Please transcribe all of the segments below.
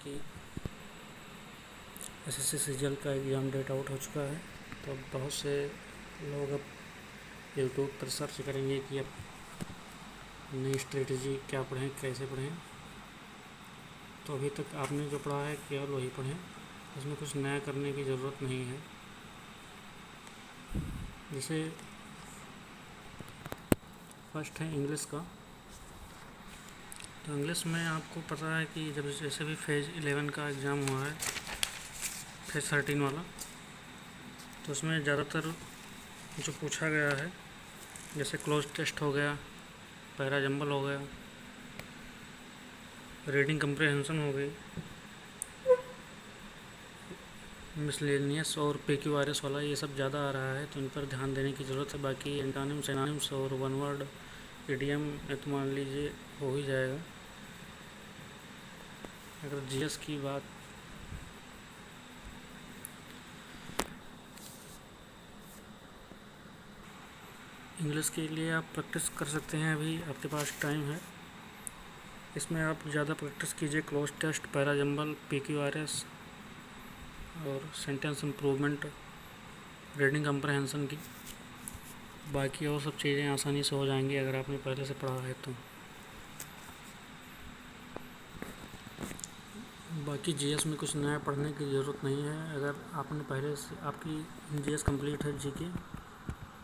कि SSC CGL का exam date out हो चुका है। तो अब बहुत से लोग अब यूट्यूब पर सर्च करेंगे कि अब नई स्ट्रेटजी क्या पढ़ें, कैसे पढ़ें। तो अभी तक आपने जो पढ़ा है केवल वही पढ़ें, उसमें कुछ नया करने की ज़रूरत नहीं है। जैसे फर्स्ट है इंग्लिश का। तो इंग्लिश में आपको पता है कि जब जैसे भी फेज़ 11 का एग्ज़ाम हुआ है, फेज़ 13 वाला, तो उसमें ज़्यादातर जो पूछा गया है, जैसे क्लोज टेस्ट हो गया, पैरा जंबल हो गया, रीडिंग कंप्रिहेंशन हो गई, मिसलेनियस और PQRS वाला, ये सब ज़्यादा आ रहा है, तो इन पर ध्यान देने की ज़रूरत है। बाकी एंटोनिम्स, सिनोनिम्स और वन वर्ड इडियम तो मान लीजिए हो ही जाएगा। अगर जीएस की बात इंग्लिश के लिए आप प्रैक्टिस कर सकते हैं, अभी आपके पास टाइम है। इसमें आप ज़्यादा प्रैक्टिस कीजिए cloze test, para jumble, PQRS और सेंटेंस इम्प्रूवमेंट, रीडिंग कंप्रहेंशन की। बाकी और सब चीज़ें आसानी से हो जाएंगी अगर आपने पहले से पढ़ा है तो। बाकी जीएस में कुछ नया पढ़ने की ज़रूरत नहीं है। अगर आपने पहले से आपकी जीएस कंप्लीट है जीके,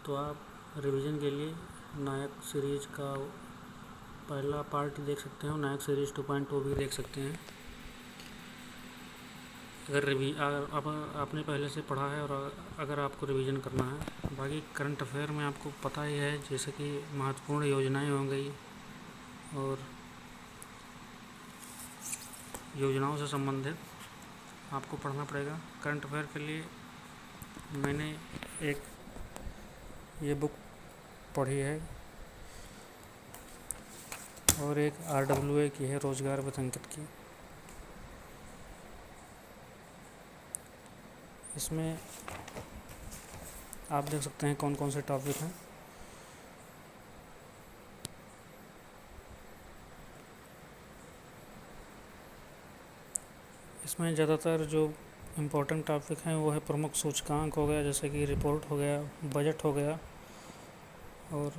तो आप रिवीजन के लिए नायक सीरीज का पहला पार्ट देख सकते हैं, नायक सीरीज 2.2 भी देख सकते हैं। अगर आपने पहले से पढ़ा है और अगर आपको रिवीजन करना है। बाकी करंट अफेयर में आपको पता ही है, जैसे कि महत्वपूर्ण योजनाएं हो गई और योजनाओं से संबंधित आपको पढ़ना पड़ेगा। करंट अफेयर के लिए मैंने एक ये बुक पढ़ी है और एक RWA की है, रोजगार बतंकित की। इसमें आप देख सकते हैं कौन कौन से टॉपिक हैं। इसमें ज़्यादातर जो इम्पोर्टेंट टॉपिक हैं वो है प्रमुख सूचकांक हो गया, जैसे कि रिपोर्ट हो गया, बजट हो गया, और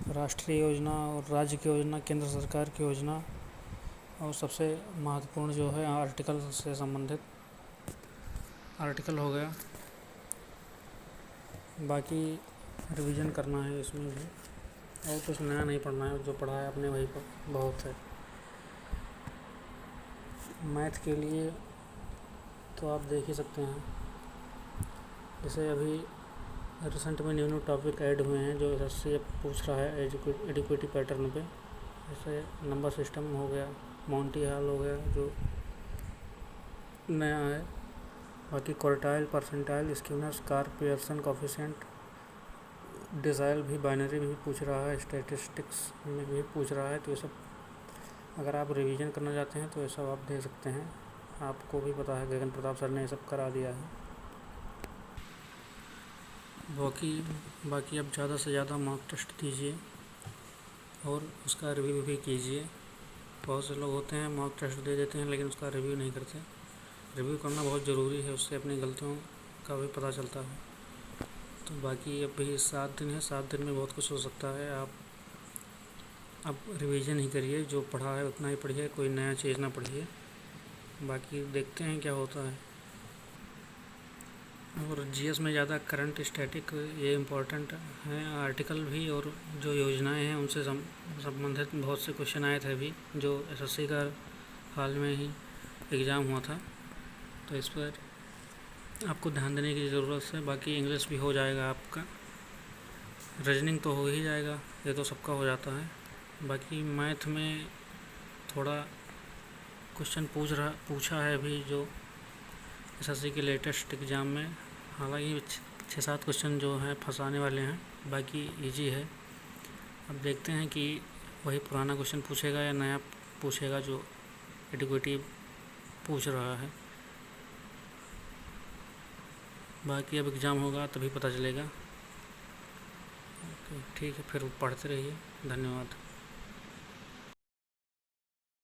राष्ट्रीय योजना और राज्य की योजना, केंद्र सरकार की योजना, और सबसे महत्वपूर्ण जो है आर्टिकल से संबंधित आर्टिकल हो गया। बाकी रिवीजन करना है इसमें भी, और कुछ नया नहीं पढ़ना है। जो पढ़ा है आपने वही बहुत है। मैथ के लिए तो आप देख ही सकते हैं, जैसे अभी रिसेंट में न्यू टॉपिक ऐड हुए हैं जो एसएससी पूछ रहा है एडिक्विटी पैटर्न पे। जैसे नंबर सिस्टम हो गया, मोंटी हॉल हो गया जो नया है। बाकी क्वार्टाइल, परसेंटाइल, स्क्यूनर, स्कार, पियर्सन कोफिशिएंट, डिसाइल भी, बाइनरी भी पूछ रहा है, स्टैटिस्टिक्स में भी पूछ रहा है। तो ये सब अगर आप रिवीजन करना चाहते हैं तो ये सब आप दे सकते हैं। आपको भी पता है, गगन प्रताप सर ने ये सब करा दिया है। बाकी अब ज़्यादा से ज़्यादा मॉक टेस्ट दीजिए और उसका रिव्यू भी कीजिए। बहुत से लोग होते हैं मॉक टेस्ट दे देते हैं लेकिन उसका रिव्यू नहीं करते। रिव्यू करना बहुत ज़रूरी है, उससे अपनी गलतियों का भी पता चलता है। तो बाकी अभी 7 दिन है, 7 दिन में बहुत कुछ हो सकता है। आप अब रिवीजन ही करिए, जो पढ़ा है उतना ही पढ़िए, कोई नया चीज़ ना पढ़िए। बाकी देखते हैं क्या होता है। और जीएस में ज़्यादा करंट, स्टैटिक ये इम्पोर्टेंट हैं। आर्टिकल भी और जो योजनाएं हैं उनसे संबंधित बहुत से क्वेश्चन आए थे अभी, जो एसएससी का हाल में ही एग्ज़ाम हुआ था। तो इस पर आपको ध्यान देने की ज़रूरत है। बाकी इंग्लिश भी हो जाएगा आपका, रीजनिंग तो हो ही जाएगा, ये तो सबका हो जाता है। बाकी मैथ में थोड़ा क्वेश्चन पूछा है अभी जो एसएससी के लेटेस्ट एग्ज़ाम में। हालांकि 6-7 क्वेश्चन जो हैं फंसाने वाले हैं, बाकी इजी है। अब देखते हैं कि वही पुराना क्वेश्चन पूछेगा या नया पूछेगा जो एडिक्विटी पूछ रहा है। बाकी अब एग्ज़ाम होगा तभी पता चलेगा। ओके, ठीक है, फिर पढ़ते रहिए। धन्यवाद।